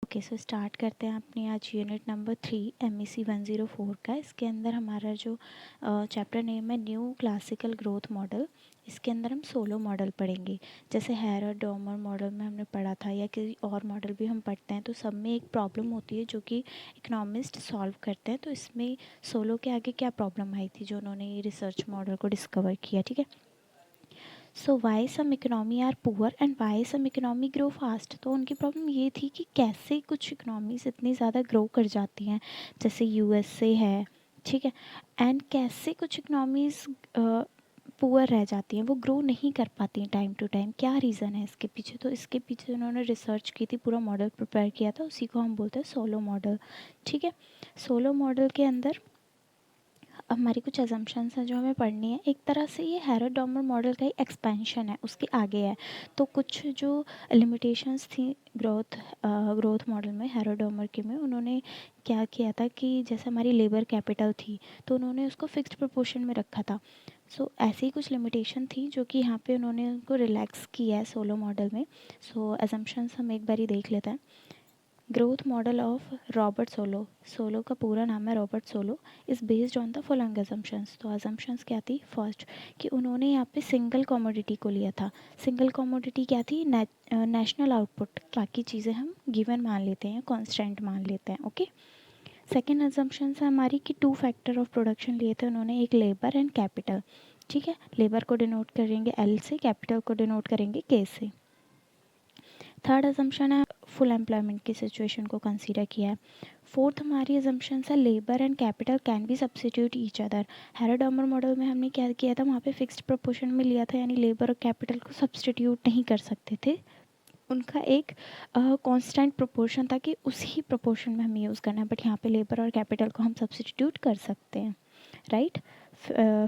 Okay, so start करते हैं अपनी आज यूनिट नंबर 3 MEC 104 का। इसके अंदर हमारा जो चैप्टर नेम है न्यू क्लासिकल ग्रोथ मॉडल। इसके अंदर हम सोलो मॉडल पढ़ेंगे। जैसे हैरर डॉमर मॉडल में हमने पढ़ा था या किसी और मॉडल भी हम पढ़ते हैं तो सब में एक प्रॉब्लम होती है जो कि इकोनॉमिस्ट सॉल्व करते हैं। तो इसमें सोलो के आगे क्या प्रॉब्लम आई थी जो उन्होंने ये रिसर्च मॉडल को डिस्कवर किया। ठीक है, so why some economy are poor and why some economy grow fast. तो उनकी प्रॉब्लम ये थी कि कैसे कुछ इकनॉमीज इतनी ज़्यादा ग्रो कर जाती हैं, जैसे USA है, ठीक है, एंड कैसे कुछ इकनॉमीज पुअर रह जाती हैं, वो ग्रो नहीं कर पाती हैं टाइम टू टाइम। क्या रीज़न है इसके पीछे? तो इसके पीछे उन्होंने रिसर्च की थी, पूरा मॉडल प्रिपेयर किया था, उसी को हम बोलते हैं सोलो मॉडल। ठीक है, सोलो मॉडल के अंदर हमारी कुछ अजम्पशंस हैं जो हमें पढ़नी है। एक तरह से ये हैरर डॉमर मॉडल का ही एक्सपेंशन है, उसके आगे है। तो कुछ जो लिमिटेशंस थी ग्रोथ मॉडल में, हैरर डॉमर के में, उन्होंने क्या किया था कि जैसे हमारी लेबर कैपिटल थी तो उन्होंने उसको फिक्स्ड प्रोपोर्शन में रखा था। सो ऐसी ही कुछ लिमिटेशन थी जो कि यहाँ पे उन्होंने उनको रिलैक्स किया है सोलो मॉडल में। सो अजम्पशंस हम एक बार ही देख लेते हैं। Growth model of Robert solo, solo का पूरा नाम है Robert solo, is based on the following assumptions. तो अजम्पशंस क्या थी? फर्स्ट, कि उन्होंने यहाँ पे सिंगल कमोडिटी को लिया था। सिंगल कमोडिटी क्या थी? National output. बाकी चीज़ें हम गिवन मान लेते हैं, कांस्टेंट मान लेते हैं। ओके, सेकेंड अजम्पशन है हमारी कि 2 फैक्टर ऑफ प्रोडक्शन लिए थे उन्होंने, एक लेबर एंड कैपिटल। ठीक है, लेबर को डिनोट करेंगे L से, कैपिटल को डिनोट करेंगे K से। थर्ड अजम्पशन है फुल एम्प्लॉयमेंट की सिचुएशन को कंसीडर किया है। फोर्थ हमारी अजम्पशन है labour and capital can be substitute each other. Harrod Domar model में हमने क्या किया था, वहाँ पे फिक्स्ड प्रोपोर्शन में लिया था, यानी लेबर और कैपिटल को सब्सिट्यूट नहीं कर सकते थे। उनका एक कांस्टेंट प्रोपोर्शन था कि उसी प्रोपोर्शन में हमें यूज़ करना है, बट यहाँ पे लेबर और कैपिटल को हम सब्सिट्यूट कर सकते हैं, राइट।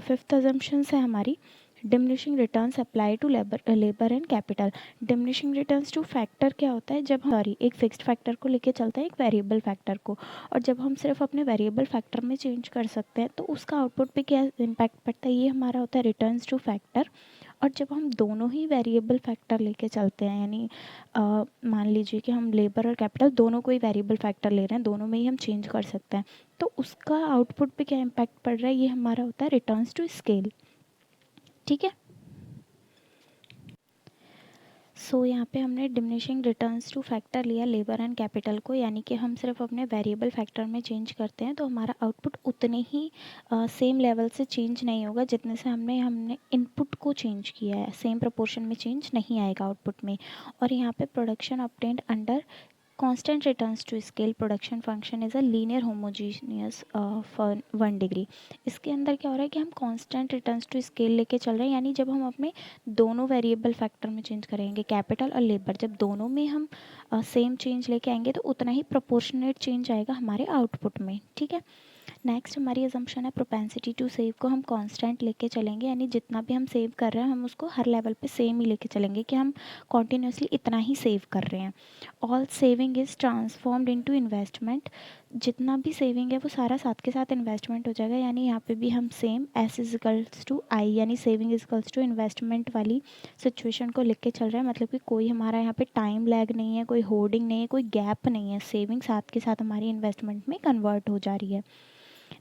फिफ्थ अजम्पशन है हमारी diminishing returns apply to labour and capital. Diminishing returns to factor क्या होता है, जब हम एक फिक्स्ड फैक्टर को लेके चलते हैं, एक वेरिएबल फैक्टर को, और जब हम सिर्फ अपने वेरिएबल फैक्टर में चेंज कर सकते हैं तो उसका आउटपुट पे क्या इम्पैक्ट पड़ता है, ये हमारा होता है रिटर्न्स टू फैक्टर। और जब हम दोनों ही वेरिएबल फैक्टर लेके चलते हैं, यानी मान लीजिए कि हम लेबर और कैपिटल दोनों को ही वेरिएबल फैक्टर ले रहे हैं, दोनों में ही हम चेंज कर सकते हैं, तो उसका आउटपुट पे क्या इम्पैक्ट पड़ रहा है, ये हमारा होता है रिटर्न्स टू स्केल। ठीक है, सो यहाँ पे हमने डिमिनिशिंग रिटर्न्स टू फैक्टर लिया लेबर एंड कैपिटल को, यानी कि हम सिर्फ अपने वेरिएबल फैक्टर में चेंज करते हैं तो हमारा आउटपुट उतने ही सेम लेवल से चेंज नहीं होगा जितने से हमने इनपुट को चेंज किया है, सेम प्रोपोर्शन में चेंज नहीं आएगा आउटपुट में। और यहाँ पे production obtained under constant returns to scale production function is a linear homogeneous for 1 degree. इसके अंदर क्या हो रहा है कि हम constant returns to scale लेके चल रहे हैं, यानी जब हम अपने दोनों वेरिएबल फैक्टर में चेंज करेंगे कैपिटल और लेबर, जब दोनों में हम सेम चेंज लेके आएंगे तो उतना ही प्रोपोर्शनेट चेंज आएगा हमारे आउटपुट में। ठीक है, नेक्स्ट हमारी अजम्पशन है प्रोपेंसिटी टू सेव को हम कांस्टेंट लेके चलेंगे, यानी जितना भी हम सेव कर रहे हैं हम उसको हर लेवल पे सेम ही लेके चलेंगे कि हम कॉन्टीन्यूसली इतना ही सेव कर रहे हैं। All saving is transformed into investment. जितना भी सेविंग है वो सारा साथ के साथ इन्वेस्टमेंट हो जाएगा, यानी यहाँ पे भी हम सेम एस इजिकल्स टू आई, यानी सेविंग इजिकल्स टू इन्वेस्टमेंट वाली सिचुएशन को लिख के चल रहा है। मतलब कि कोई हमारा यहाँ पे टाइम लैग नहीं है, कोई होर्डिंग नहीं है, कोई गैप नहीं है, सेविंग साथ के साथ हमारी इन्वेस्टमेंट में कन्वर्ट हो जा रही है।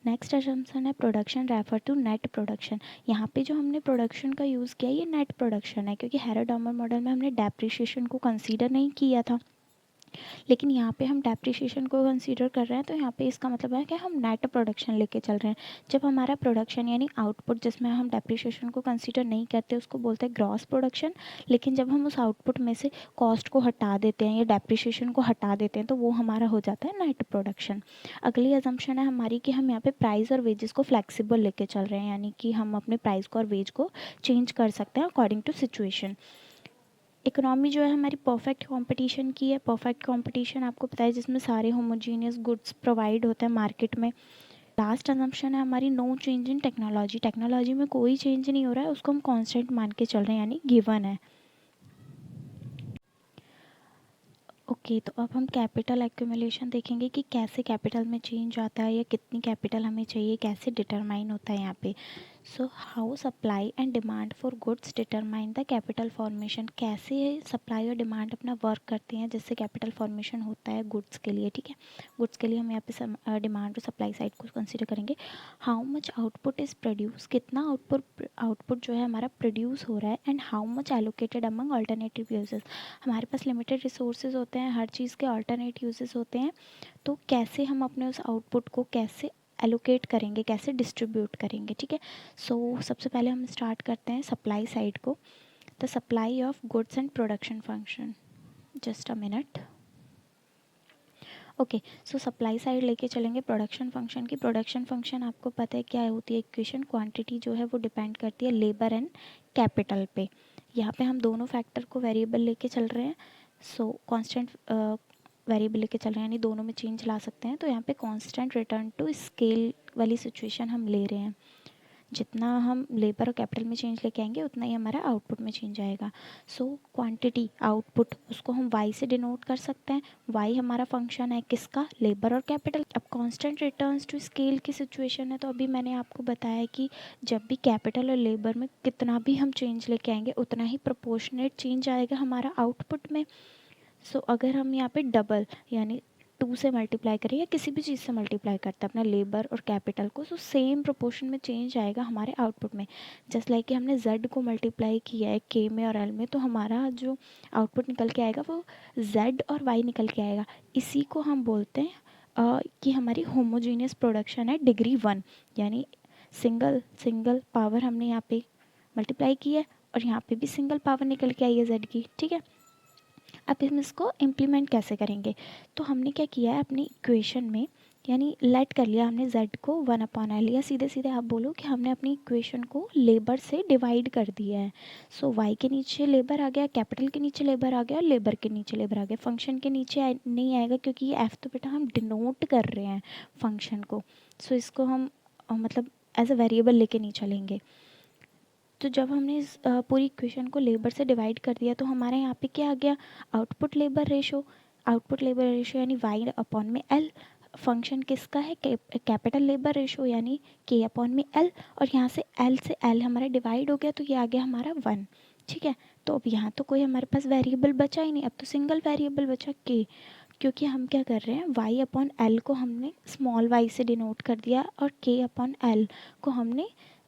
नेक्स्ट असम्पशन है production refer to net production. यहाँ पे जो हमने प्रोडक्शन का यूज़ किया ये नेट प्रोडक्शन है, क्योंकि हैरर डॉमर मॉडल में हमने डेप्रिसिएशन को कंसीडर नहीं किया था, लेकिन यहाँ पे हम डेप्रिसिएशन को कंसीडर कर रहे हैं, तो यहाँ पे इसका मतलब है कि हम नेट प्रोडक्शन लेके चल रहे हैं। जब हमारा प्रोडक्शन यानी आउटपुट जिसमें हम डेप्रिसिएशन को कंसीडर नहीं करते उसको बोलते हैं ग्रॉस प्रोडक्शन, लेकिन जब हम उस आउटपुट में से कॉस्ट को हटा देते हैं या डेप्रिसिएशन को हटा देते हैं तो वो हमारा हो जाता है नेट प्रोडक्शन। अगली अजम्पशन है हमारी कि हम यहाँ पे प्राइस और वेजेस को फ्लेक्सिबल लेके चल रहे हैं, यानी कि हम अपने प्राइस को और वेज को चेंज कर सकते हैं अकॉर्डिंग टू सिचुएशन। इकोनॉमी जो है हमारी परफेक्ट कंपटीशन की है। परफेक्ट कंपटीशन आपको पता है जिसमें सारे होमोजीनियस गुड्स प्रोवाइड होते हैं मार्केट में। लास्ट अजम्पशन है हमारी no change in technology. Technology में कोई चेंज नहीं हो रहा है, उसको हम कांस्टेंट मान के चल रहे हैं, यानी गिवन है। ओके, तो अब हम कैपिटल एक्यूमुलेशन देखेंगे कि कैसे कैपिटल में चेंज आता है या कितनी कैपिटल हमें चाहिए, कैसे डिटरमाइन होता है यहाँ पे। So how supply and demand for goods determine the capital formation, कैसे सप्लाई और डिमांड अपना वर्क करते हैं जिससे कैपिटल फॉर्मेशन होता है गुड्स के लिए, ठीक है। गुड्स के लिए हम यहाँ पे डिमांड और सप्लाई साइड को कंसिडर करेंगे। How much output is produce, कितना आउटपुट जो है हमारा प्रोड्यूस हो रहा है, and how much allocated among alternative uses, हमारे पास लिमिटेड रिसोर्सेज होते हैं, हर चीज़ के अल्टरनेट यूजेस होते हैं, तो कैसे हम अपने उस आउटपुट को कैसे एलोकेट करेंगे, कैसे डिस्ट्रीब्यूट करेंगे, ठीक है। सो सबसे पहले हम स्टार्ट करते हैं सप्लाई साइड को, the supply of goods and production function. Just a minute. Okay, so supply side लेके चलेंगे प्रोडक्शन फंक्शन की। प्रोडक्शन फंक्शन आपको पता है क्या होती है इक्वेशन, क्वांटिटी जो है वो डिपेंड करती है लेबर एंड कैपिटल पे। यहाँ पे हम दोनों फैक्टर को वेरिएबल लेके चल रहे हैं, सो कांस्टेंट वेरिएबल लेके चल रहे हैं, यानी दोनों में चेंज ला सकते हैं। तो यहाँ पे कांस्टेंट रिटर्न टू स्केल वाली सिचुएशन हम ले रहे हैं, जितना हम लेबर और कैपिटल में चेंज लेके आएंगे उतना ही हमारा आउटपुट में चेंज आएगा। सो क्वांटिटी आउटपुट उसको हम वाई से डिनोट कर सकते हैं, वाई हमारा फंक्शन है किसका, लेबर और कैपिटल। अब कांस्टेंट रिटर्न्स टू स्केल की सिचुएशन है, तो अभी मैंने आपको बताया कि जब भी कैपिटल और लेबर में कितना भी हम चेंज लेके आएंगे उतना ही प्रोपोर्शनेट चेंज आएगा हमारा आउटपुट में। सो अगर हम यहाँ पे डबल यानी 2 से मल्टीप्लाई करें या किसी भी चीज़ से मल्टीप्लाई करते हैं अपना लेबर और कैपिटल को, सो सेम प्रोपोर्शन में चेंज आएगा हमारे आउटपुट में। जस्ट लाइक कि हमने z को मल्टीप्लाई किया है k में और l में, तो हमारा जो आउटपुट निकल के आएगा वो z और y निकल के आएगा। इसी को हम बोलते हैं कि हमारी होमोजीनियस प्रोडक्शन है डिग्री 1, यानी सिंगल सिंगल पावर हमने यहाँ पे मल्टीप्लाई की है और यहाँ पे भी सिंगल पावर निकल के आई है z की, ठीक है। अब हम इसको इम्प्लीमेंट कैसे करेंगे, तो हमने क्या किया है अपनी इक्वेशन में, यानी लेट कर लिया हमने z को 1/l, या सीधे सीधे आप बोलो कि हमने अपनी इक्वेशन को लेबर से डिवाइड कर दिया है। सो y के नीचे लेबर आ गया, कैपिटल के नीचे लेबर आ गया, लेबर के नीचे लेबर आ गया, फंक्शन के नीचे नहीं आएगा क्योंकि ये f तो बेटा हम डिनोट कर रहे हैं फंक्शन को। सो इसको हम मतलब एज अ वेरिएबल लेके नहीं चलेंगे। तो जब हमने इस पूरी इक्वेशन को लेबर से डिवाइड कर दिया तो हमारे यहाँ पे क्या आ गया, output labour ratio. Output labour ratio यानी वाई अपॉन में एल, फंक्शन किसका है, कैपिटल लेबर रेशो यानी के अपॉन में एल, और यहाँ से एल हमारा डिवाइड हो गया तो ये आ गया हमारा 1, ठीक है। तो अब यहाँ तो कोई हमारे पास वेरिएबल बचा ही नहीं, अब तो सिंगल वेरिएबल बचा के, क्योंकि हम क्या कर रहे हैं वाई अपॉन एल को हमने स्मॉल वाई से डिनोट कर दिया और के अपॉन एल को हमने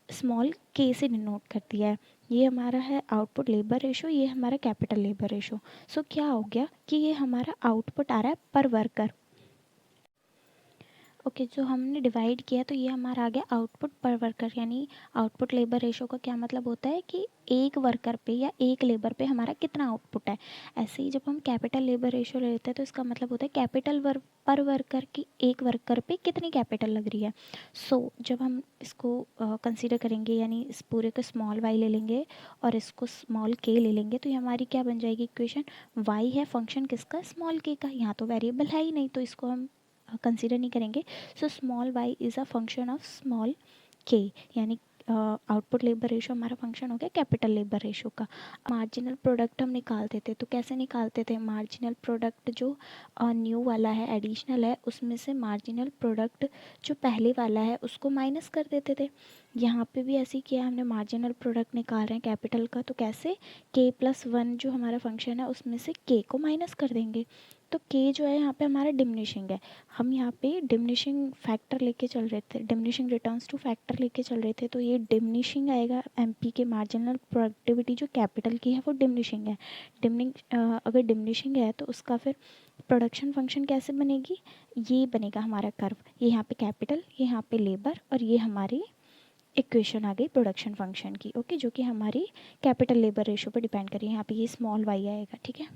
स्मॉल के से डिनोट कर दिया है। ये हमारा है आउटपुट लेबर रेशो, ये हमारा कैपिटल लेबर रेशो। सो क्या हो गया कि ये हमारा आउटपुट आ रहा है पर वर्कर। ओके, जो हमने डिवाइड किया तो ये हमारा आ गया आउटपुट पर वर्कर, यानी आउटपुट लेबर रेशो का क्या मतलब होता है कि एक वर्कर पे या एक लेबर पे हमारा कितना आउटपुट है। ऐसे ही जब हम कैपिटल लेबर रेशो लेते हैं तो इसका मतलब होता है कैपिटल पर वर्कर की एक वर्कर पे कितनी कैपिटल लग रही है। सो जब हम इसको कंसीडर करेंगे यानी इस पूरे को स्मॉल वाई ले लेंगे और इसको स्मॉल के ले लेंगे तो ये हमारी क्या बन जाएगी इक्वेशन, वाई है फंक्शन किसका, स्मॉल के का, यहाँ तो वेरिएबल है ही नहीं तो इसको हम कंसीडर नहीं करेंगे। So small y is a function of small k, यानी आउटपुट लेबर रेशो हमारा फंक्शन हो गया कैपिटल लेबर रेशो का। मार्जिनल प्रोडक्ट हम निकालते थे तो कैसे निकालते थे, मार्जिनल प्रोडक्ट जो न्यू वाला है एडिशनल है उसमें से मार्जिनल प्रोडक्ट जो पहले वाला है उसको माइनस कर देते थे। यहाँ पे भी ऐसे ही किया, हमने मार्जिनल प्रोडक्ट निकाल रहे हैं कैपिटल का तो कैसे, k+1 जो हमारा फंक्शन है उसमें से k को माइनस कर देंगे। तो k जो है यहाँ पे हमारा डिमिनिशिंग है, हम यहाँ पे डिमिनिशिंग फैक्टर लेके चल रहे थे, डिमिनिशिंग रिटर्न्स टू फैक्टर लेके चल रहे थे, तो ये डिमिनिशिंग आएगा। एमपी के मार्जिनल प्रोडक्टिविटी जो कैपिटल की है वो डिमिनिशिंग है। अगर डिमिनिशिंग है तो उसका फिर प्रोडक्शन फंक्शन कैसे बनेगी, ये बनेगा हमारा कर्व, ये यहाँ पे कैपिटल, ये यहाँ पे लेबर, और ये हमारी इक्वेशन आ गई प्रोडक्शन फंक्शन की। ओके, जो कि हमारी कैपिटल लेबर रेशो पर डिपेंड करिए, यहाँ पे ये स्मॉल वाई आएगा, ठीक है,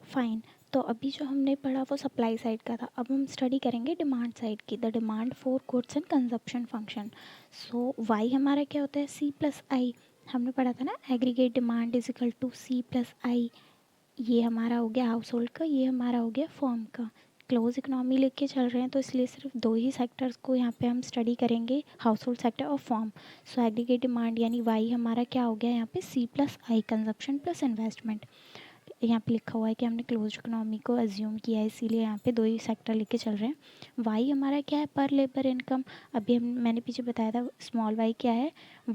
फाइन। तो अभी जो हमने पढ़ा वो सप्लाई साइड का था, अब हम स्टडी करेंगे डिमांड साइड की, the demand for goods and consumption function. So y हमारा क्या होता है, C+I, हमने पढ़ा था ना, aggregate demand is equal to C+I। ये हमारा हो गया हाउस होल्ड का, ये हमारा हो गया फर्म का। क्लोज इकोनॉमी लेके चल रहे हैं तो इसलिए सिर्फ दो ही सेक्टर्स को यहाँ पे हम स्टडी करेंगे, हाउस होल्ड सेक्टर और फर्म। सो एग्रीगेट डिमांड यानी वाई हमारा क्या हो गया यहाँ पे, C+I, कंजप्शन प्लस इन्वेस्टमेंट। यहाँ पे लिखा हुआ है कि हमने क्लोज्ड इकोनॉमी को अज्यूम किया है, इसीलिए यहाँ पे दो ही सेक्टर लेके चल रहे हैं। वाई हमारा क्या है, पर लेबर इनकम। अभी मैंने पीछे बताया था स्मॉल वाई क्या है,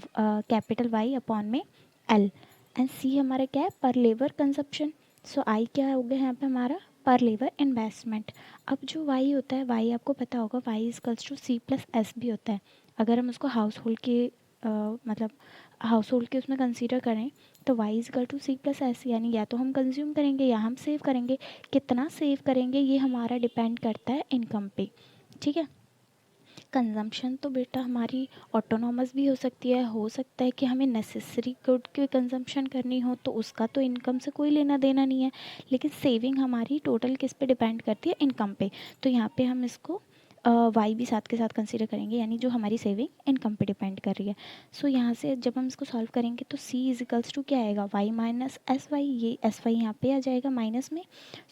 कैपिटल वाई अपॉन में एल। एंड सी हमारा क्या है, पर लेबर कंजप्शन। सो आई क्या हो गया यहाँ पे हमारा, पर लेबर इन्वेस्टमेंट। अब जो वाई होता है, वाई आपको पता होगा y equals to C plus S भी होता है। अगर हम उसको हाउस होल्ड के मतलब हाउस होल्ड के उसमें कंसीडर करें तो y equal to C plus S, यानी या तो हम कंज्यूम करेंगे या हम सेव करेंगे। कितना सेव करेंगे ये हमारा डिपेंड करता है इनकम पे, ठीक है। कंजम्पशन तो बेटा हमारी ऑटोनॉमस भी हो सकता है कि हमें नेसेसरी गुड की कंजम्पशन करनी हो, तो उसका तो इनकम से कोई लेना देना नहीं है। लेकिन सेविंग हमारी टोटल किस पे डिपेंड करती है, इनकम पे। तो यहाँ पे हम इसको वाई भी साथ के साथ कंसीडर करेंगे, यानी जो हमारी सेविंग इनकम पे डिपेंड कर रही है। सो यहाँ से जब हम इसको सॉल्व करेंगे तो सी इजिकल्स टू क्या आएगा, वाई माइनस एस वाई। ये एस वाई यहाँ पे आ जाएगा माइनस में।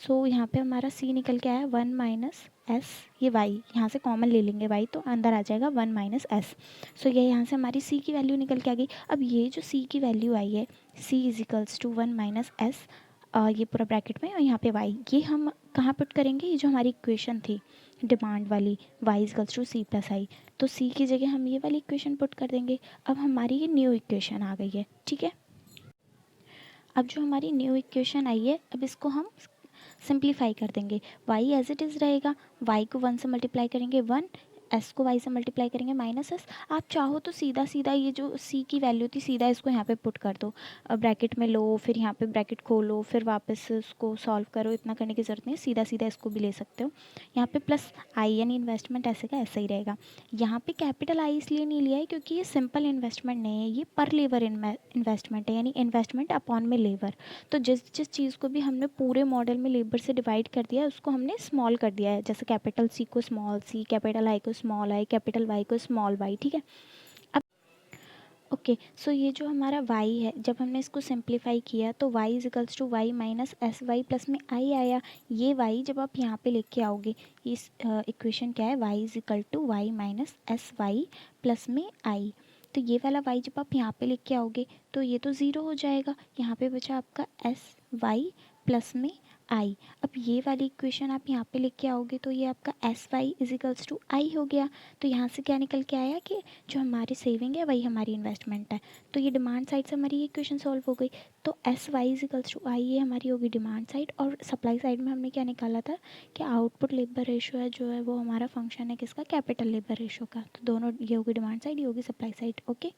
सो यहाँ पे हमारा सी निकल के आया 1 माइनस एस, ये वाई यहाँ से कॉमन ले लेंगे वाई, तो अंदर आ जाएगा 1 माइनस एस। सो ये यहाँ से हमारी सी की वैल्यू निकल के आ गई। अब ये जो सी की वैल्यू आई है, सी इजिकल्स टू 1 माइनस एस, ये पूरा ब्रैकेट में, और यहाँ पे वाई, ये हम कहाँ पुट करेंगे, ये जो हमारी इक्वेशन थी डिमांड वाली, Y equals to C plus I, तो सी की जगह हम ये वाली इक्वेशन पुट कर देंगे। अब हमारी ये न्यू इक्वेशन आ गई है, ठीक है। अब जो हमारी न्यू इक्वेशन आई है, अब इसको हम सिंप्लीफाई कर देंगे। वाई एज इट इज़ रहेगा, वाई को 1 से मल्टीप्लाई करेंगे 1, एस को वाई से मल्टीप्लाई करेंगे माइनस एस। आप चाहो तो सीधा सीधा ये जो सी की वैल्यू थी सीधा इसको यहाँ पे पुट कर दो, ब्रैकेट में लो, फिर यहाँ पे ब्रैकेट खोलो, फिर वापस उसको सॉल्व करो, इतना करने की ज़रूरत नहीं है, सीधा सीधा इसको भी ले सकते हो। यहाँ पे प्लस आई यानी इन्वेस्टमेंट ऐसे का ऐसा ही रहेगा। यहाँ पे कैपिटल आई इसलिए नहीं लिया है क्योंकि ये सिंपल इन्वेस्टमेंट नहीं है, ये पर लेबर इन्वेस्टमेंट है, यानी इन्वेस्टमेंट अपॉन में लेबर। तो जिस जिस चीज़ को भी हमने पूरे मॉडल में लेबर से डिवाइड कर दिया है उसको हमने स्मॉल कर दिया है, जैसे कैपिटल सी को स्मॉल सी, कैपिटल आई को स्मॉल आई, कैपिटल वाई को स्मॉल वाई, ठीक है। अब ओके, सो ये जो हमारा y है, जब हमने इसको सिंप्लीफाई किया तो y equals to y minus S y plus में आई आया। ये y जब आप यहाँ पे लेके आओगे, इस इक्वेशन क्या है, y equal to y minus S y plus में आई, तो ये वाला y जब आप यहाँ पे लेके आओगे तो ये तो ज़ीरो हो जाएगा। यहाँ पे बचा आपका एस वाई प्लस में आई। अब ये वाली इक्वेशन आप यहाँ पे लेके आओगे तो ये आपका एस वाई इजिकल्स टू आई हो गया। तो यहाँ से क्या निकल के आया कि जो हमारी सेविंग है वही हमारी इन्वेस्टमेंट है। तो ये डिमांड साइड से हमारी इक्वेशन सॉल्व हो गई। तो एस वाई इजिकल्स टू आई ये हमारी होगी डिमांड साइड, और सप्लाई साइड में हमने क्या निकाला था कि आउटपुट लेबर रेशो है जो है वो हमारा फंक्शन है किसका, कैपिटल लेबर रेशो का। तो दोनों, ये होगी डिमांड साइड, ये होगी सप्लाई साइड। ओके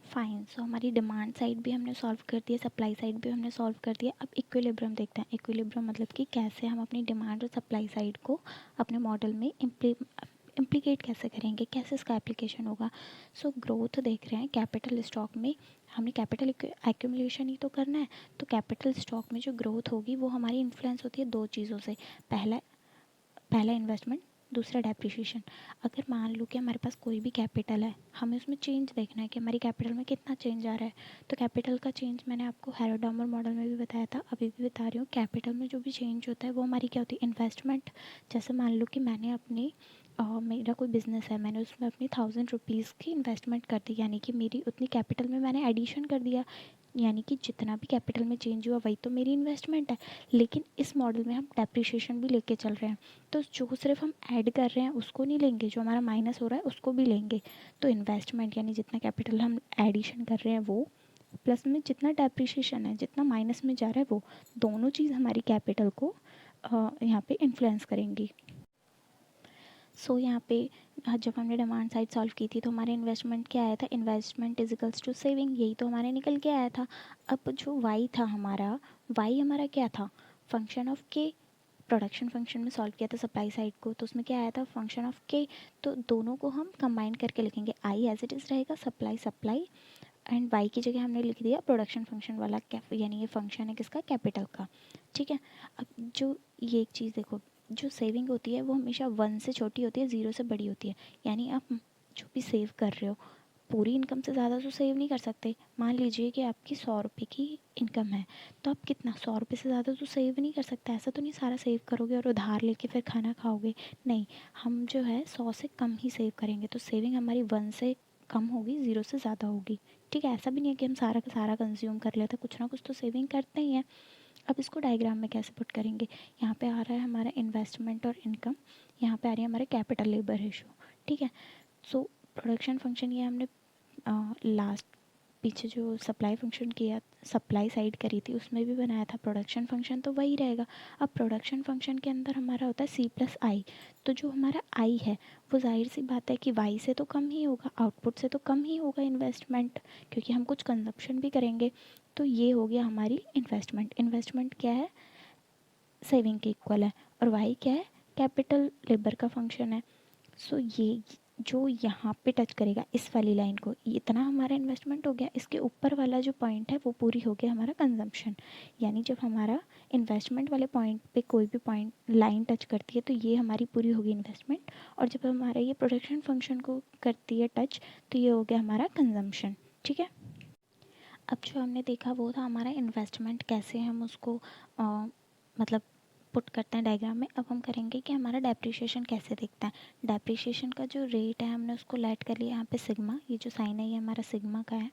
फाइन, सो हमारी डिमांड साइड भी हमने सॉल्व कर दिया, सप्लाई साइड भी हमने सॉल्व कर दिया। अब इक्विलिब्रियम देखते हैं। इक्विलिब्रियम मतलब कि कैसे हम अपनी डिमांड और सप्लाई साइड को अपने मॉडल में इम्प्लीकेट कैसे करेंगे, कैसे इसका एप्लीकेशन होगा। सो ग्रोथ देख रहे हैं कैपिटल स्टॉक में, हमने कैपिटल एक्यूमुलेशन ही तो करना है। तो कैपिटल स्टॉक में जो ग्रोथ होगी वो हमारी इन्फ्लुएंस होती है दो चीज़ों से, पहला इन्वेस्टमेंट, दूसरा डेप्रिसिएशन। अगर मान लो कि हमारे पास कोई भी कैपिटल है, हमें उसमें चेंज देखना है कि हमारी कैपिटल में कितना चेंज आ रहा है। तो कैपिटल का चेंज मैंने आपको हेरोडामर मॉडल में भी बताया था, अभी भी बता रही हूँ। कैपिटल में जो भी चेंज होता है वो हमारी क्या होती है, इन्वेस्टमेंट। जैसे मान लो कि मैंने अपनी मेरा कोई बिज़नेस है, मैंने उसमें अपनी 1000 रुपीज़ की इन्वेस्टमेंट कर दी, यानी कि मेरी उतनी कैपिटल में मैंने एडिशन कर दिया, यानी कि जितना भी कैपिटल में चेंज हुआ वही तो मेरी इन्वेस्टमेंट है। लेकिन इस मॉडल में हम डेप्रिसिएशन भी लेके चल रहे हैं, तो जो सिर्फ हम ऐड कर रहे हैं उसको नहीं लेंगे, जो हमारा माइनस हो रहा है उसको भी लेंगे। तो इन्वेस्टमेंट यानी जितना कैपिटल हम एडिशन कर रहे हैं वो, प्लस में जितना डेप्रिसिएशन है, जितना माइनस में जा रहा है वो, दोनों चीज़ हमारी कैपिटल को यहाँ पे इन्फ्लुएंस करेंगी। सो यहाँ पे जब हमने डिमांड साइड सॉल्व की थी तो हमारे इन्वेस्टमेंट क्या आया था, इन्वेस्टमेंट इजिकल्स टू सेविंग, यही तो हमारे निकल के आया था। अब जो वाई था हमारा, वाई हमारा क्या था, फंक्शन ऑफ के। प्रोडक्शन फंक्शन में सॉल्व किया था सप्लाई साइड को, तो उसमें क्या आया था, फंक्शन ऑफ के। तो दोनों को हम कंबाइन करके लिखेंगे, आई एज इट इज़ रहेगा, सप्लाई सप्लाई, एंड वाई की जगह हमने लिख दिया प्रोडक्शन फंक्शन वाला यानी ये फंक्शन है किसका, कैपिटल का, ठीक है। अब जो ये एक चीज़ देखो, जो सेविंग होती है वो हमेशा 1 से छोटी होती है, 0 से बड़ी होती है। यानी आप जो भी सेव कर रहे हो, पूरी इनकम से ज़्यादा तो सेव नहीं कर सकते। मान लीजिए कि आपकी 100 रुपये की इनकम है, तो आप कितना, 100 रुपये से ज़्यादा तो सेव नहीं कर सकते। ऐसा तो नहीं सारा सेव करोगे और उधार लेके फिर खाना खाओगे, नहीं। हम जो है 100 से कम ही सेव करेंगे, तो सेविंग हमारी 1 से कम होगी, 0 से ज़्यादा होगी, ठीक है। ऐसा भी नहीं है कि हम सारा का सारा कंज्यूम कर लेते, कुछ ना कुछ तो सेविंग करते ही हैं। अब इसको डायग्राम में कैसे पुट करेंगे, यहाँ पे आ रहा है हमारा इन्वेस्टमेंट और इनकम, यहाँ पे आ रही है हमारे कैपिटल लेबर रेशो, ठीक है। सो प्रोडक्शन फंक्शन ये हमने लास्ट पीछे जो सप्लाई फंक्शन किया, सप्लाई साइड करी थी, उसमें भी बनाया था प्रोडक्शन फंक्शन, तो वही रहेगा। अब प्रोडक्शन फंक्शन के अंदर हमारा होता है सी प्लस आई, तो जो हमारा आई है वो जाहिर सी बात है कि वाई से तो कम ही होगा, आउटपुट से तो कम ही होगा इन्वेस्टमेंट, क्योंकि हम कुछ कंजप्शन भी करेंगे। तो ये हो गया हमारी इन्वेस्टमेंट। इन्वेस्टमेंट क्या है, सेविंग के इक्वल है, और वाई क्या है, कैपिटल लेबर का फंक्शन है। सो ये जो यहाँ पे टच करेगा इस वाली लाइन को, इतना हमारा इन्वेस्टमेंट हो गया। इसके ऊपर वाला जो पॉइंट है वो पूरी हो गया हमारा कंजम्पशन, यानी जब हमारा इन्वेस्टमेंट वाले पॉइंट पे कोई भी पॉइंट लाइन टच करती है तो ये हमारी पूरी होगी इन्वेस्टमेंट, और जब हमारा ये प्रोडक्शन फंक्शन को करती है टच तो ये हो गया हमारा कंजम्पशन, ठीक है। अब जो हमने देखा वो था हमारा इन्वेस्टमेंट कैसे हम उसको मतलब पुट करते हैं डायग्राम में। अब हम करेंगे कि हमारा डेप्रिसिएशन कैसे दिखता है। डेप्रिसिएशन का जो रेट है हमने उसको लेट कर लिया यहाँ पे सिग्मा, ये जो साइन है ये हमारा सिग्मा का है,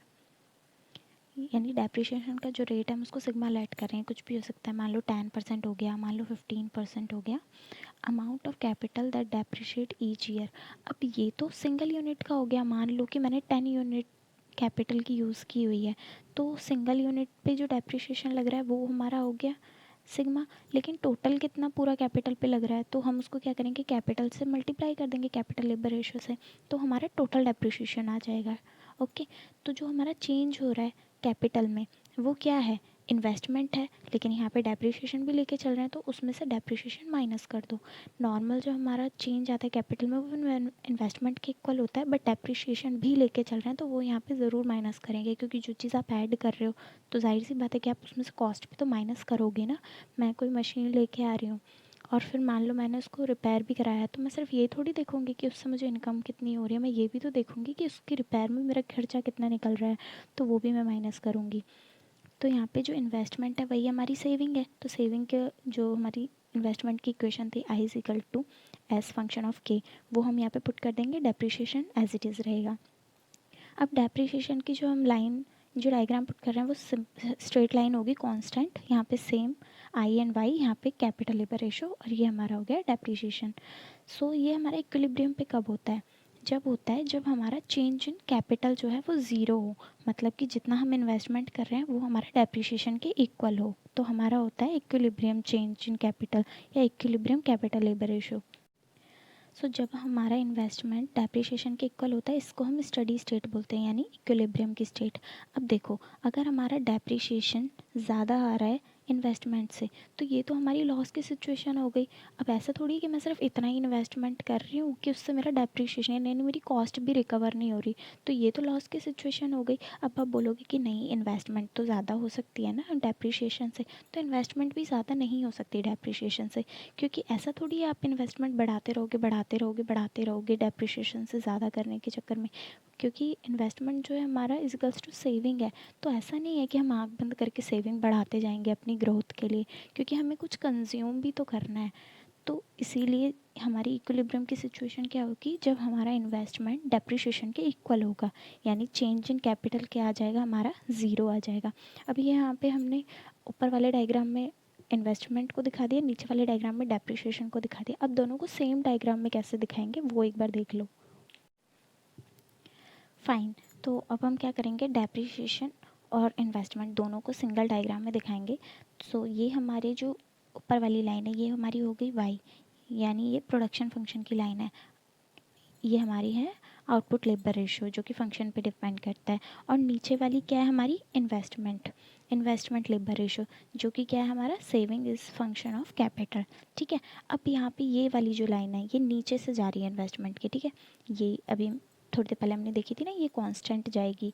यानी डेप्रिसिएशन का जो रेट है हम उसको सिग्मा लेट कर रहे हैं, कुछ भी हो सकता है, मान लो 10% हो गया, मान लो 15% हो गया। Amount of capital that depreciate each year, अब ये तो सिंगल यूनिट का हो गया, मान लो कि मैंने 10 यूनिट कैपिटल की यूज़ की हुई है, तो सिंगल यूनिट पे जो डेप्रिसिएशन लग रहा है वो हमारा हो गया सिग्मा। लेकिन टोटल कितना पूरा कैपिटल पे लग रहा है, तो हम उसको क्या करेंगे, कैपिटल से मल्टीप्लाई कर देंगे, कैपिटल लेबर रेशो से, तो हमारा टोटल डेप्रिसिएशन आ जाएगा। ओके, तो जो हमारा चेंज हो रहा है कैपिटल में वो क्या है, इन्वेस्टमेंट है, लेकिन यहाँ पे डेप्रिसिएशन भी लेके चल रहे हैं तो उसमें से डेप्रिसिएशन माइनस कर दो। नॉर्मल जो हमारा चेंज आता है कैपिटल में वो इन्वेस्टमेंट के इक्वल होता है, बट डेप्रिसिएशन भी लेके चल रहे हैं तो वो यहाँ पे ज़रूर माइनस करेंगे, क्योंकि जो चीज़ आप ऐड कर रहे हो तो जाहिर सी बात है कि आप उसमें से कॉस्ट भी तो माइनस करोगे ना। मैं कोई मशीन लेके आ रही हूँ और फिर मान लो मैंने उसको रिपेयर भी कराया, तो मैं सिर्फ ये थोड़ी देखूँगी कि उससे मुझे इनकम कितनी हो रही है, मैं ये भी तो देखूँगी कि उसकी रिपेयर में मेरा खर्चा कितना निकल रहा है, तो वो भी मैं माइनस करूँगी। तो यहाँ पे जो इन्वेस्टमेंट है वही हमारी सेविंग है, तो सेविंग के जो हमारी इन्वेस्टमेंट की इक्वेशन थी I is equal to S function of K, वो हम यहाँ पे पुट कर देंगे, डेप्रिसिएशन एज इट इज़ रहेगा। अब डेप्रिसिएशन की जो हम लाइन जो डायग्राम पुट कर रहे हैं वो स्ट्रेट लाइन होगी कांस्टेंट, यहाँ पे सेम आई एंड वाई, यहाँ पे कैपिटल लेबर रेशो, और ये हमारा हो गया डेप्रिसिएशन। सो ये हमारा इक्विलिब्रियम पे कब होता है, जब होता है जब हमारा चेंज इन कैपिटल जो है वो ज़ीरो हो, मतलब कि जितना हम इन्वेस्टमेंट कर रहे हैं वो हमारा डेप्रिसिएशन के इक्वल हो, तो हमारा होता है इक्विलिब्रियम चेंज इन कैपिटल या इक्विलिब्रियम कैपिटल लेबर रेशो। सो जब हमारा इन्वेस्टमेंट डेप्रिसिएशन के इक्वल होता है इसको हम स्टडी स्टेट बोलते हैं, यानी इक्विलिब्रियम की स्टेट। अब देखो अगर हमारा डेप्रिसिएशन ज़्यादा आ रहा है इन्वेस्टमेंट से तो ये तो हमारी लॉस की सिचुएशन हो गई। अब ऐसा थोड़ी कि मैं सिर्फ इतना ही इन्वेस्टमेंट कर रही हूँ कि उससे मेरा डेप्रिसिएशन यानी मेरी कॉस्ट भी रिकवर नहीं हो रही, तो ये तो लॉस की सिचुएशन हो गई। अब आप बोलोगे कि नहीं इन्वेस्टमेंट तो ज़्यादा हो सकती है ना डेप्रिसिएशन से, तो इन्वेस्टमेंट भी ज़्यादा नहीं हो सकती डेप्रिसिएशन से, क्योंकि ऐसा थोड़ी है आप इन्वेस्टमेंट बढ़ाते रहोगे बढ़ाते रहोगे बढ़ाते रहोगे डेप्रिसिएशन से ज़्यादा करने के चक्कर में, क्योंकि इन्वेस्टमेंट जो है हमारा इक्वल्स टू सेविंग है। तो ऐसा नहीं है कि हम आँख बंद करके सेविंग बढ़ाते जाएंगे अपनी ग्रोथ के लिए, क्योंकि हमें कुछ कंज्यूम भी तो करना है। तो इसीलिए हमारी इक्विलिब्रियम की सिचुएशन क्या होगी, जब हमारा इन्वेस्टमेंट डेप्रिसिएशन के इक्वल होगा, यानी चेंज इन कैपिटल क्या आ जाएगा, हमारा ज़ीरो आ जाएगा। अभी यहाँ पे हमने ऊपर वाले डायग्राम में इन्वेस्टमेंट को दिखा दिया, नीचे वाले डायग्राम में डेप्रिसिएशन को दिखा दिया। अब दोनों को सेम डायग्राम में कैसे दिखाएंगे वो एक बार देख लो। फाइन, तो अब हम क्या करेंगे, डेप्रिसिएशन और इन्वेस्टमेंट दोनों को सिंगल डायग्राम में दिखाएंगे। सो ये हमारे जो ऊपर वाली लाइन है ये हमारी हो गई वाई, यानी ये प्रोडक्शन फंक्शन की लाइन है, ये हमारी है आउटपुट लेबर रेशियो जो कि फंक्शन पे डिपेंड करता है, और नीचे वाली क्या है हमारी इन्वेस्टमेंट लेबर रेशियो जो कि क्या है हमारा saving is function of capital. ठीक है, अब यहाँ पे ये वाली जो लाइन है ये नीचे से जा रही है इन्वेस्टमेंट की, ठीक है, ये अभी थोड़ी देर पहले हमने देखी थी ना, ये कांस्टेंट जाएगी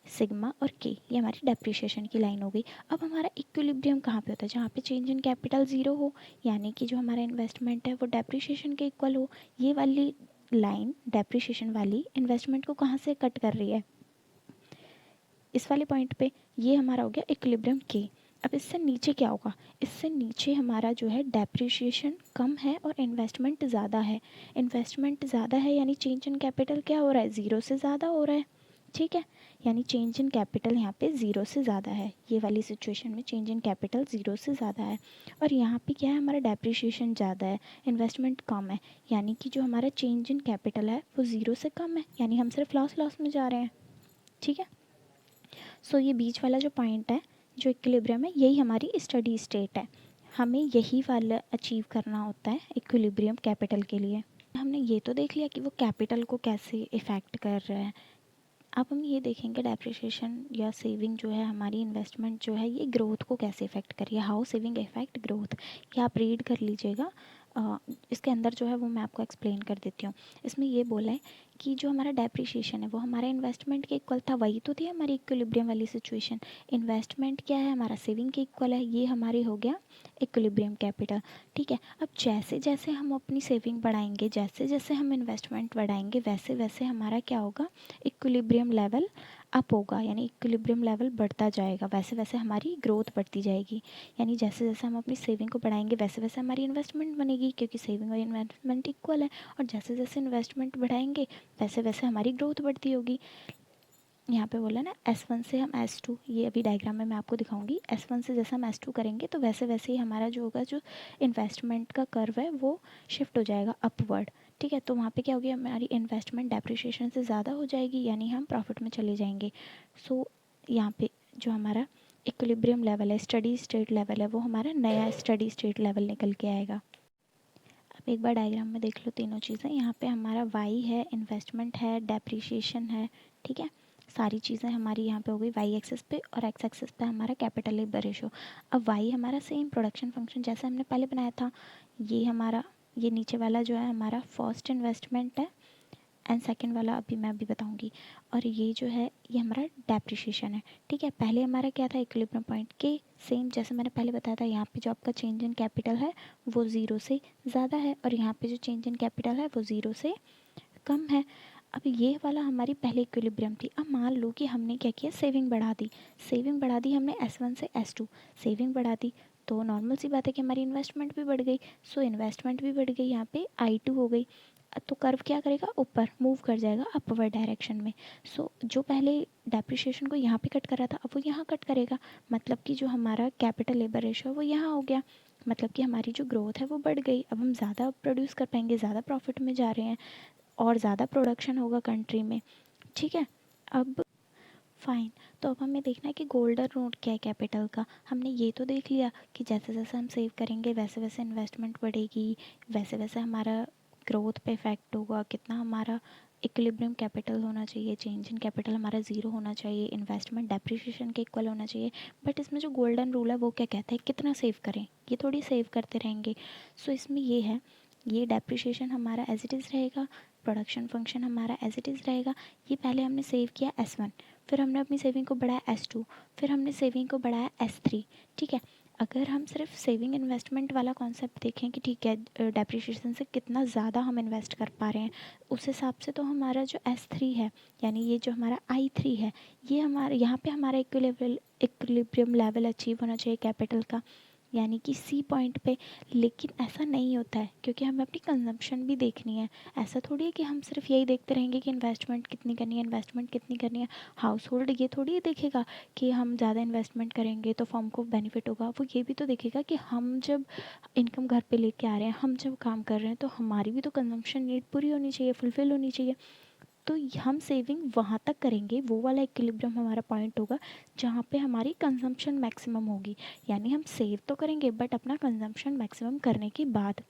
सिग्मा और के, ये हमारी डेप्रिसिएशन की लाइन हो गई। अब हमारा इक्विलिब्रियम कहाँ पे होता है, जहाँ पे चेंज इन कैपिटल ज़ीरो हो, यानी कि जो हमारा इन्वेस्टमेंट है वो डेप्रिसिएशन के इक्वल हो। ये वाली लाइन डेप्रिसिएशन वाली इन्वेस्टमेंट को कहाँ से कट कर रही है, इस वाले पॉइंट पे, ये हमारा हो गया इक्विलिब्रियम के। अब इससे नीचे क्या होगा, इससे नीचे हमारा जो है डेप्रिसिएशन कम है और इन्वेस्टमेंट ज़्यादा है। इन्वेस्टमेंट ज़्यादा है यानी चेंज इन कैपिटल क्या हो रहा है, ज़ीरो से ज़्यादा हो रहा है। ठीक है, यानी चेंज इन कैपिटल यहाँ पे ज़ीरो से ज़्यादा है, ये वाली सिचुएशन में चेंज इन कैपिटल ज़ीरो से ज़्यादा है। और यहाँ पे क्या है, हमारा डेप्रिसिएशन ज़्यादा है, इन्वेस्टमेंट कम है, यानी कि जो हमारा चेंज इन कैपिटल है वो ज़ीरो से कम है, यानी हम सिर्फ लॉस में जा रहे हैं। ठीक है, सो ये बीच वाला जो पॉइंट है, जो इक्विलिब्रियम है, यही हमारी स्टडी स्टेट है। हमें यही वाला अचीव करना होता है इक्विलिब्रियम कैपिटल के लिए। हमने ये तो देख लिया कि वो कैपिटल को कैसे इफ़ेक्ट कर रहा है। अब हम ये देखेंगे डेप्रिसिएशन या सेविंग जो है, हमारी इन्वेस्टमेंट जो है, ये ग्रोथ को कैसे इफ़ेक्ट कर रही है, हाउ सेविंग इफ़ेक्ट ग्रोथ। ये आप रीड कर लीजिएगा, इसके अंदर जो है वो मैं आपको एक्सप्लेन कर देती हूँ। इसमें ये बोला है कि जो हमारा डेप्रिसिएशन है वो हमारा इन्वेस्टमेंट के इक्वल था, वही तो थी हमारी इक्विलिब्रियम वाली सिचुएशन। इन्वेस्टमेंट क्या है, हमारा सेविंग के इक्वल है, ये हमारी हो गया इक्विलिब्रियम कैपिटल। ठीक है, अब जैसे जैसे हम अपनी सेविंग बढ़ाएंगे, जैसे जैसे हम इन्वेस्टमेंट बढ़ाएंगे, वैसे वैसे हमारा क्या होगा, इक्विलिब्रियम लेवल अप होगा, यानी इक्विलिब्रियम लेवल बढ़ता जाएगा, वैसे वैसे हमारी ग्रोथ बढ़ती जाएगी। यानी जैसे जैसे हम अपनी सेविंग को बढ़ाएंगे वैसे वैसे हमारी इन्वेस्टमेंट बनेगी, क्योंकि सेविंग और इन्वेस्टमेंट इक्वल है। और जैसे जैसे इन्वेस्टमेंट बढ़ाएंगे वैसे वैसे हमारी ग्रोथ बढ़ती होगी। यहाँ पे बोला ना S1 से हम S2, ये अभी डायग्राम में मैं आपको दिखाऊंगी, S1 से जैसे हम S2 करेंगे तो वैसे वैसे ही हमारा जो होगा, जो इन्वेस्टमेंट का कर्व है वो शिफ्ट हो जाएगा अपवर्ड। ठीक है, तो वहाँ पे क्या होगी, हमारी इन्वेस्टमेंट डेप्रिसिएशन से ज़्यादा हो जाएगी, यानी हम प्रॉफिट में चले जाएंगे। सो यहाँ पे जो हमारा इक्विलिब्रियम लेवल है, स्टडी स्टेट लेवल है, वो हमारा नया स्टडी स्टेट लेवल निकल के आएगा। अब एक बार डायग्राम में देख लो तीनों चीज़ें, यहाँ पे हमारा वाई है, इन्वेस्टमेंट है, डेप्रिसिएशन है। ठीक है, सारी चीज़ें हमारी यहाँ पे हो गई वाई एक्सेस पे, और एक्स एक्सेस पे हमारा कैपिटल लेबर रेशो। अब वाई हमारा सेम प्रोडक्शन फंक्शन जैसे हमने पहले बनाया था, ये हमारा, ये नीचे वाला जो है हमारा फर्स्ट इन्वेस्टमेंट है, एंड सेकंड वाला अभी मैं अभी बताऊंगी। और ये जो है ये हमारा डेप्रिसिएशन है। ठीक है, पहले हमारा क्या था, इक्विलिब्रियम पॉइंट के सेम जैसे मैंने पहले बताया था, यहाँ पे जो आपका चेंज इन कैपिटल है वो ज़ीरो से ज़्यादा है, और यहाँ पे जो चेंज इन कैपिटल है वो ज़ीरो से कम है। अब ये वाला हमारी पहले इक्विलिब्रियम थी। अब मान लो कि हमने क्या किया, सेविंग बढ़ा दी, सेविंग बढ़ा दी हमने S1 से S2, सेविंग बढ़ा दी, तो नॉर्मल सी बात है कि हमारी इन्वेस्टमेंट भी बढ़ गई। सो इन्वेस्टमेंट भी बढ़ गई, यहाँ पे I2 हो गई, तो कर्व क्या करेगा, ऊपर मूव कर जाएगा अपवर्ड डायरेक्शन में। सो जो पहले डेप्रिसिएशन को यहाँ पे कट कर रहा था, अब वो यहाँ कट करेगा, मतलब कि जो हमारा कैपिटल लेबर रेशो है वो यहाँ हो गया, मतलब कि हमारी जो ग्रोथ है वो बढ़ गई। अब हम ज़्यादा प्रोड्यूस कर पाएंगे, ज़्यादा प्रॉफिट में जा रहे हैं, और ज़्यादा प्रोडक्शन होगा कंट्री में। ठीक है, अब फाइन, तो अब हमें देखना है कि गोल्डन रूट क्या है कैपिटल का। हमने ये तो देख लिया कि जैसे जैसे हम सेव करेंगे वैसे वैसे इन्वेस्टमेंट बढ़ेगी, वैसे वैसे हमारा ग्रोथ पे इफेक्ट होगा, कितना हमारा इक्विलिब्रियम कैपिटल होना चाहिए, चेंज इन कैपिटल हमारा ज़ीरो होना चाहिए, इन्वेस्टमेंट डेप्रिसिएशन के इक्वल होना चाहिए। बट इसमें जो गोल्डन रूल है वो क्या कहता है, कितना सेव करें, ये थोड़ी सेव करते रहेंगे। सो इसमें ये है, ये डेप्रिसिएशन हमारा एज इट इज़ रहेगा, प्रोडक्शन फंक्शन हमारा एज इट इज़ रहेगा। ये पहले हमने सेव किया S1, फिर हमने अपनी सेविंग को बढ़ाया S2, फिर हमने सेविंग को बढ़ाया S3। ठीक है, अगर हम सिर्फ सेविंग इन्वेस्टमेंट वाला कॉन्सेप्ट देखें कि ठीक है डेप्रिसिएशन से कितना ज़्यादा हम इन्वेस्ट कर पा रहे हैं, उस हिसाब से तो हमारा जो S3 है, यानी ये जो हमारा I3 है, ये हमारा यहाँ पे हमारा इक्विलिब्रियम लेवल अचीव होना चाहिए कैपिटल का, यानी कि C पॉइंट पे। लेकिन ऐसा नहीं होता है, क्योंकि हमें अपनी कंजम्पशन भी देखनी है। ऐसा थोड़ी है कि हम सिर्फ यही देखते रहेंगे कि इन्वेस्टमेंट कितनी करनी है, इन्वेस्टमेंट कितनी करनी है। हाउस होल्ड ये थोड़ी देखेगा कि हम ज़्यादा इन्वेस्टमेंट करेंगे तो फर्म को बेनिफिट होगा, वो ये भी तो देखेगा कि हम जब इनकम घर पे लेके आ रहे हैं, हम जब काम कर रहे हैं, तो हमारी भी तो कंजम्पशन नीड पूरी होनी चाहिए, फुलफिल होनी चाहिए। तो हम सेविंग वहाँ तक करेंगे, वो वाला इक्विलिब्रियम हमारा पॉइंट होगा जहाँ पे हमारी कंजम्पशन मैक्सिमम होगी। यानी हम सेव तो करेंगे बट अपना कंजम्पशन मैक्सिमम करने के बाद।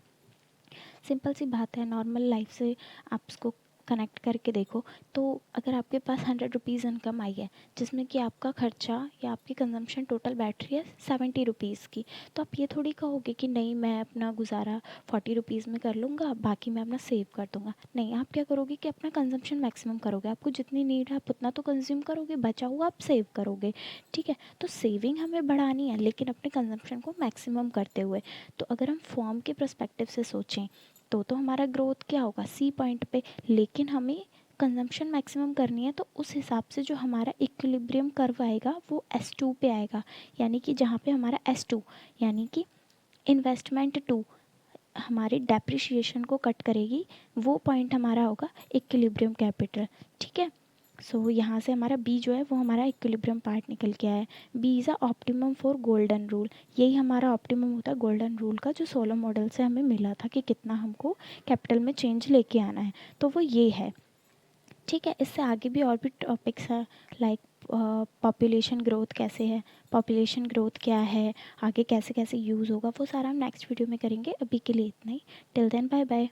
सिंपल सी बात है, नॉर्मल लाइफ से आप इसको कनेक्ट करके देखो, तो अगर आपके पास 100 रुपीज़ इनकम आई है, जिसमें कि आपका खर्चा या आपकी कंजम्पशन टोटल बैठ रही है 70 रुपीज़ की, तो आप ये थोड़ी कहोगे कि नहीं मैं अपना गुजारा 40 रुपीज़ में कर लूँगा, बाकी मैं अपना सेव कर दूँगा। नहीं, आप क्या करोगे कि अपना कंजम्पशन मैक्सिमम करोगे, आपको जितनी नीड है आप उतना तो कंज्यूम करोगे, बचा हुआ आप सेव करोगे। ठीक है, तो सेविंग हमें बढ़ानी है लेकिन अपने कंजम्पशन को मैक्सिमम करते हुए। तो अगर हम फॉर्म के पर्सपेक्टिव से सोचें तो हमारा ग्रोथ क्या होगा, C पॉइंट पे, लेकिन हमें कंजम्पशन मैक्सिमम करनी है, तो उस हिसाब से जो हमारा इक्विलिब्रियम कर्व आएगा वो S2 पे आएगा, यानी कि जहाँ पे हमारा S2 यानी कि इन्वेस्टमेंट 2 हमारे डेप्रिसिएशन को कट करेगी, वो पॉइंट हमारा होगा इक्विलिब्रियम कैपिटल। ठीक है, सो यहाँ से हमारा बी जो है वो हमारा इक्विलिब्रियम पार्ट निकल के आया है। B is a optimum for golden rule, यही हमारा ऑप्टिमम होता है गोल्डन रूल का, जो सोलो मॉडल से हमें मिला था कि कितना हमको कैपिटल में चेंज लेके आना है, तो वो ये है। ठीक है, इससे आगे भी और भी टॉपिक्स हैं, लाइक पॉपुलेशन ग्रोथ कैसे है, पॉपुलेशन ग्रोथ क्या है, आगे कैसे कैसे यूज़ होगा, वो सारा हम नेक्स्ट वीडियो में करेंगे। अभी के लिए इतना ही। Till then bye bye.